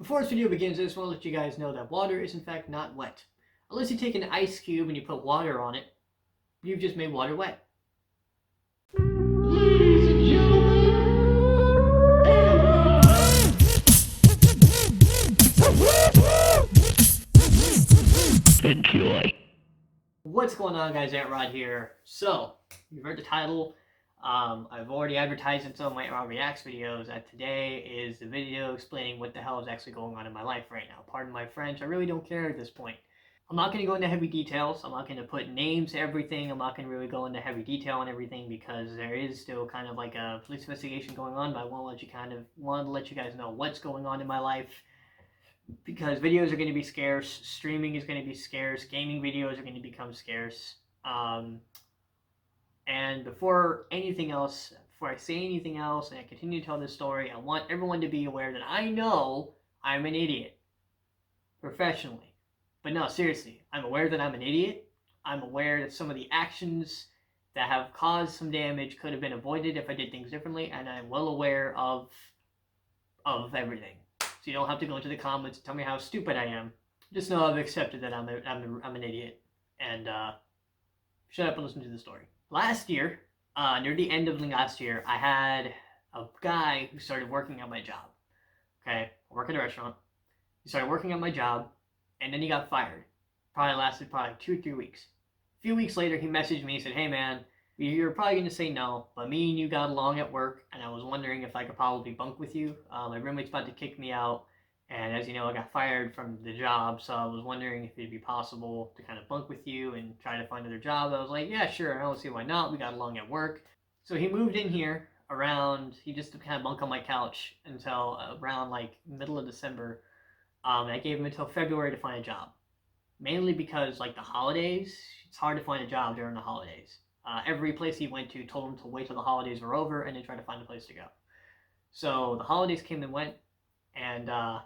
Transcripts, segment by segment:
Before this video begins, I just want to let you guys know that water is in fact not wet. Unless you take an ice cube and you put water on it, you've just made water wet. Ladies and gentlemen, enjoy. What's going on, guys? Antrod here. So, you've heard the title. I've already advertised in some of my Reacts videos that today is the video explaining what the hell is actually going on in my life right now. Pardon my French, I really don't care at this point. I'm not going to go into heavy details. I'm not going to put names to everything. I'm not going to really go into heavy detail on everything because there is still kind of like a police investigation going on, but I want to let you guys know what's going on in my life. Because videos are going to be scarce, streaming is going to be scarce, gaming videos are going to become scarce. And before I say anything else, and I continue to tell this story, I want everyone to be aware that I know I'm an idiot. Professionally. But no, seriously, I'm aware that I'm an idiot. I'm aware that some of the actions that have caused some damage could have been avoided if I did things differently, and I'm well aware of everything. So you don't have to go into the comments and tell me how stupid I am. Just know I've accepted that I'm an idiot. And shut up and listen to the story. Last year, near the end of last year, I had a guy who started working at my job. Okay, I work at a restaurant. He started working at my job, and then he got fired. Lasted 2 or 3 weeks. A few weeks later, he messaged me and said, "Hey man, you're probably going to say no, but me and you got along at work, and I was wondering if I could probably bunk with you. My roommate's about to kick me out, and as you know, I got fired from the job, so I was wondering if it'd be possible to kind of bunk with you and try to find another job." I was like, yeah, sure, I don't see why not. We got along at work. So he moved in here he just kind of bunk on my couch until around like middle of December. I gave him until February to find a job. Mainly because like the holidays, it's hard to find a job during the holidays. Every place he went to told him to wait till the holidays were over and then try to find a place to go. So the holidays came and went, and I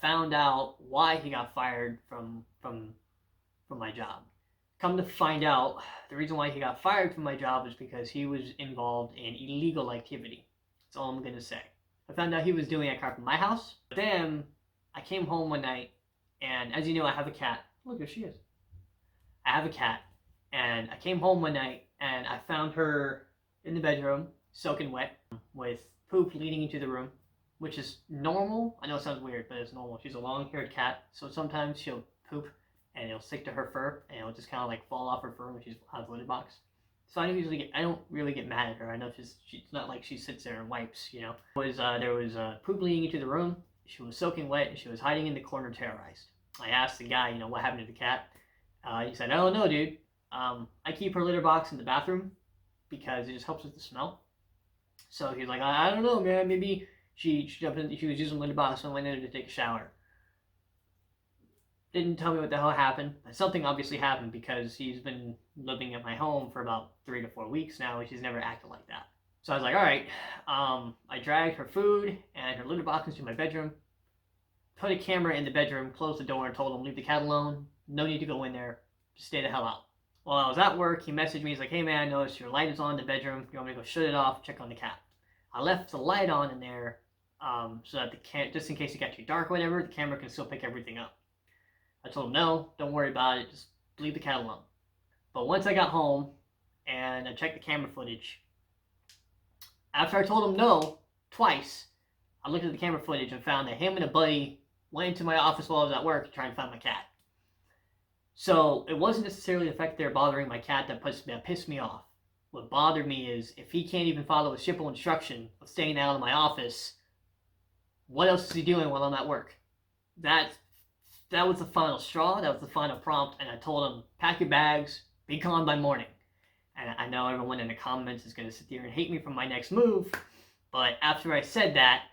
found out why he got fired from my job. Come to find out, the reason why he got fired from my job is because he was involved in illegal activity. That's all I'm gonna say. I found out he was doing it from my house. But then I came home one night, and as you know, I have a cat. Look, there she is. I have a cat, and I came home one night and I found her in the bedroom, soaking wet, with poop leading into the room, which is normal. I know it sounds weird, but it's normal. She's a long-haired cat, so sometimes she'll poop and it'll stick to her fur, and it'll just kind of like fall off her fur when she's out of the litter box. So I don't really get mad at her. I know she's not like she sits there and wipes, you know. There was poop leading into the room. She was soaking wet and she was hiding in the corner, terrorized. I asked the guy, what happened to the cat. He said, "I don't know, dude. I keep her litter box in the bathroom because it just helps with the smell." So he's like, "I don't know, man. Maybe she jumped in. She was using the litter box and went in to take a shower." Didn't tell me what the hell happened. But something obviously happened because he's been living at my home for about 3 to 4 weeks now, and she's never acted like that. So I was like, all right. I dragged her food and her litter box into my bedroom, put a camera in the bedroom, closed the door, and told him, "Leave the cat alone. No need to go in there. Just stay the hell out." While I was at work, he messaged me. He's like, "Hey man, I noticed your light is on in the bedroom. You want me to go shut it off, check on the cat?" I left the light on in there so that just in case it got too dark or whatever, the camera can still pick everything up. I told him, "No, don't worry about it. Just leave the cat alone." But once I got home and I checked the camera footage, after I told him no twice, I looked at the camera footage and found that him and a buddy went into my office while I was at work to try and find my cat. So it wasn't necessarily the fact they're bothering my cat that pissed me off. What bothered me is if he can't even follow a simple instruction of staying out of my office, what else is he doing while I'm at work? That was the final straw. That was the final prompt, and I told him, "Pack your bags, be gone by morning." And I know everyone in the comments is going to sit there and hate me for my next move, but after I said that,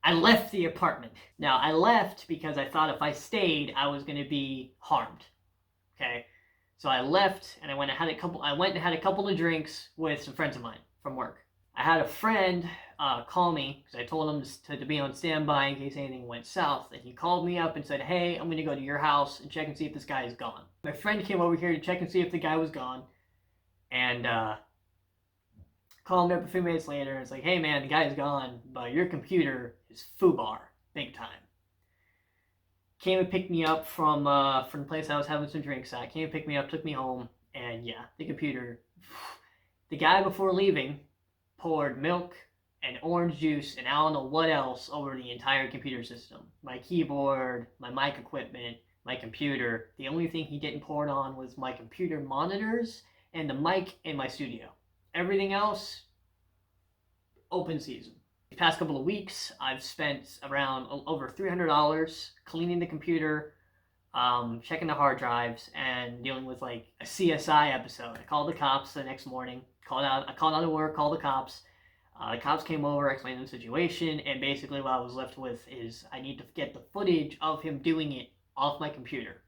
I left the apartment. Now, I left because I thought if I stayed, I was going to be harmed. Okay? So I left, and I went and had a couple of drinks with some friends of mine from work. I had a friend call me because I told him to be on standby in case anything went south. And he called me up and said, "Hey, I'm going to go to your house and check and see if this guy is gone." My friend came over here to check and see if the guy was gone. And Call him up a few minutes later. It's like, hey man, the guy's gone, but your computer is foobar, big time. Came and picked me up from the place I was having some drinks at. Came and picked me up, took me home, and yeah, the computer. The guy before leaving poured milk and orange juice and I don't know what else over the entire computer system. My keyboard, my mic equipment, my computer. The only thing he didn't pour it on was my computer monitors and the mic in my studio. Everything else, open season. The past couple of weeks, I've spent around over $300 cleaning the computer, checking the hard drives, and dealing with like a CSI episode. I called the cops the next morning. I called out of work, called the cops. The cops came over, explained the situation, and basically what I was left with is I need to get the footage of him doing it off my computer,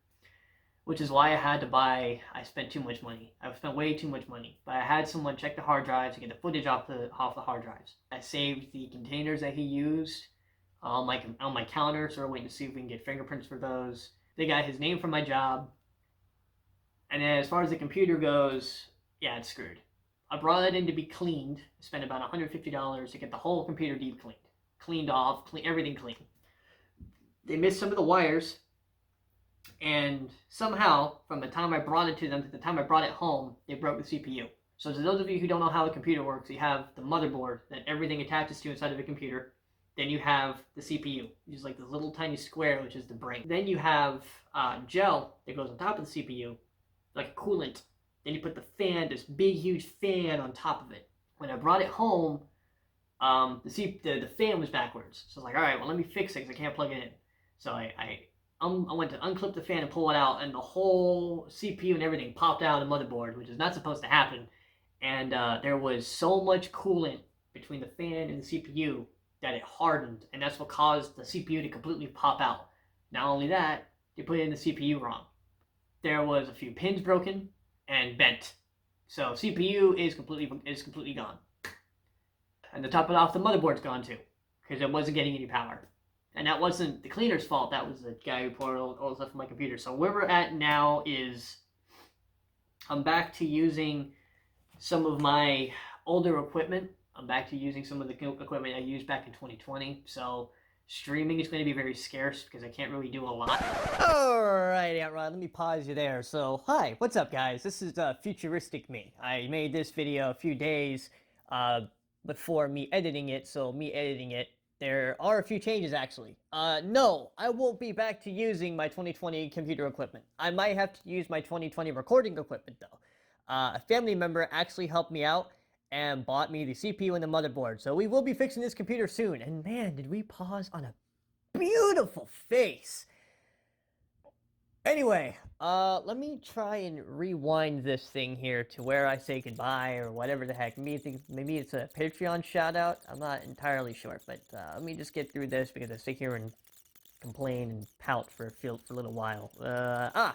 which is why I spent too much money. I've spent way too much money, but I had someone check the hard drives to get the footage off the hard drives. I saved the containers that he used on my counter, so we're waiting to see if we can get fingerprints for those. They got his name from my job, and then as far as the computer goes, yeah, it's screwed. I brought it in to be cleaned. I spent about $150 to get the whole computer deep cleaned off, everything clean. They missed some of the wires, and somehow, from the time I brought it to them to the time I brought it home, they broke the CPU. So to those of you who don't know how a computer works, you have the motherboard that everything attaches to inside of a computer. Then you have the CPU, which is like this little tiny square, which is the brain. Then you have gel that goes on top of the CPU, like a coolant. Then you put the fan, this big, huge fan on top of it. When I brought it home, the fan was backwards. So I was like, all right, well, let me fix it because I can't plug it in. So I went to unclip the fan and pull it out, and the whole CPU and everything popped out of the motherboard, which is not supposed to happen. And there was so much coolant between the fan and the CPU that it hardened, and that's what caused the CPU to completely pop out. Not only that, they put it in the CPU wrong. There was a few pins broken and bent. So CPU is completely gone. And to top it off, the motherboard's gone too, because it wasn't getting any power. And that wasn't the cleaner's fault, that was the guy who poured all the stuff on my computer. So where we're at now is I'm back to using some of my older equipment. I'm back to using some of the equipment I used back in 2020. So streaming is going to be very scarce because I can't really do a lot. Alright, Antrod, let me pause you there. So, hi, what's up, guys? This is futuristic me. I made this video a few days before me editing it, so me editing it, there are a few changes, actually. No, I won't be back to using my 2020 computer equipment. I might have to use my 2020 recording equipment, though. A family member actually helped me out and bought me the CPU and the motherboard. So we will be fixing this computer soon. And man, did we pause on a beautiful face. Anyway, let me try and rewind this thing here to where I say goodbye or whatever the heck. Maybe it's a Patreon shout out. I'm not entirely sure, but let me just get through this because I sit here and complain and pout for a little while.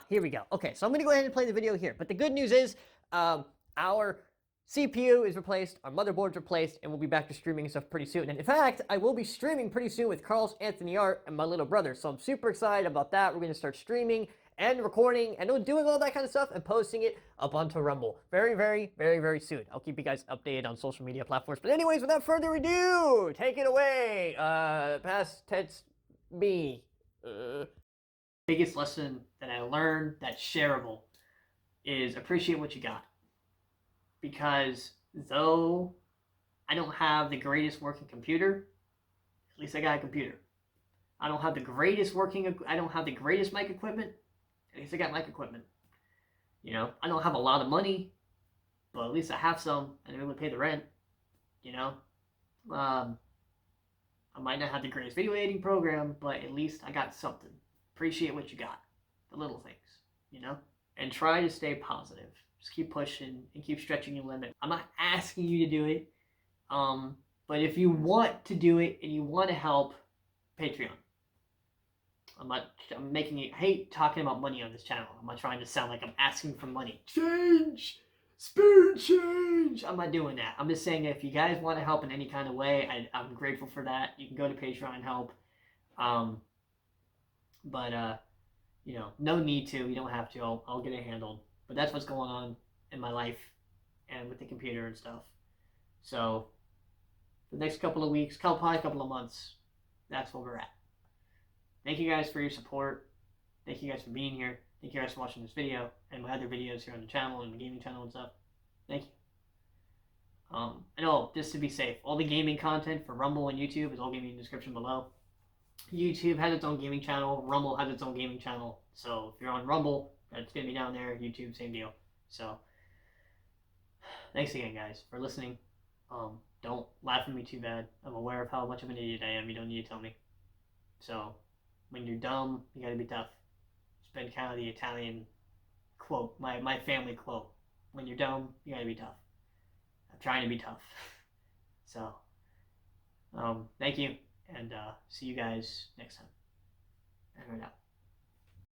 Here we go. Okay, so I'm gonna go ahead and play the video here. But the good news is, our CPU is replaced, our motherboard's replaced, and we'll be back to streaming and stuff pretty soon. And in fact, I will be streaming pretty soon with Carl's Anthony Art and my little brother. So I'm super excited about that. We're going to start streaming and recording and doing all that kind of stuff and posting it up onto Rumble very, very, very, very soon. I'll keep you guys updated on social media platforms. But anyways, without further ado, take it away. Past tense me. Biggest lesson that I learned that's shareable is appreciate what you got. Because though I don't have the greatest working computer, at least I got a computer. I don't have the greatest mic equipment, at least I got mic equipment. You know, I don't have a lot of money, but at least I have some, and I'm able to pay the rent. You know, I might not have the greatest video editing program, but at least I got something. Appreciate what you got, the little things, you know, and try to stay positive. Just keep pushing and keep stretching your limit. I'm not asking you to do it, but if you want to do it and you want to help, Patreon. I'm making it. I hate talking about money on this channel. I'm not trying to sound like I'm asking for money. Change, spirit change. I'm not doing that. I'm just saying that if you guys want to help in any kind of way, I'm grateful for that. You can go to Patreon and help. You know, no need to. You don't have to. I'll get it handled. But that's what's going on in my life and with the computer and stuff. So for the next couple of weeks, probably a couple of months, that's where we're at. Thank you guys for your support. Thank you guys for being here. Thank you guys for watching this video and my other videos here on the channel and the gaming channel and stuff. Thank you. And just to be safe, all the gaming content for Rumble and YouTube is all going to be in the description below. YouTube has its own gaming channel. Rumble has its own gaming channel. So if you're on Rumble, that's going to be down there. YouTube, same deal. So thanks again, guys, for listening. Don't laugh at me too bad. I'm aware of how much of an idiot I am. You don't need to tell me. So when you're dumb, you got to be tough. It's been kind of the Italian quote, my family quote. When you're dumb, you got to be tough. I'm trying to be tough. So, thank you, and see you guys next time. And we're out.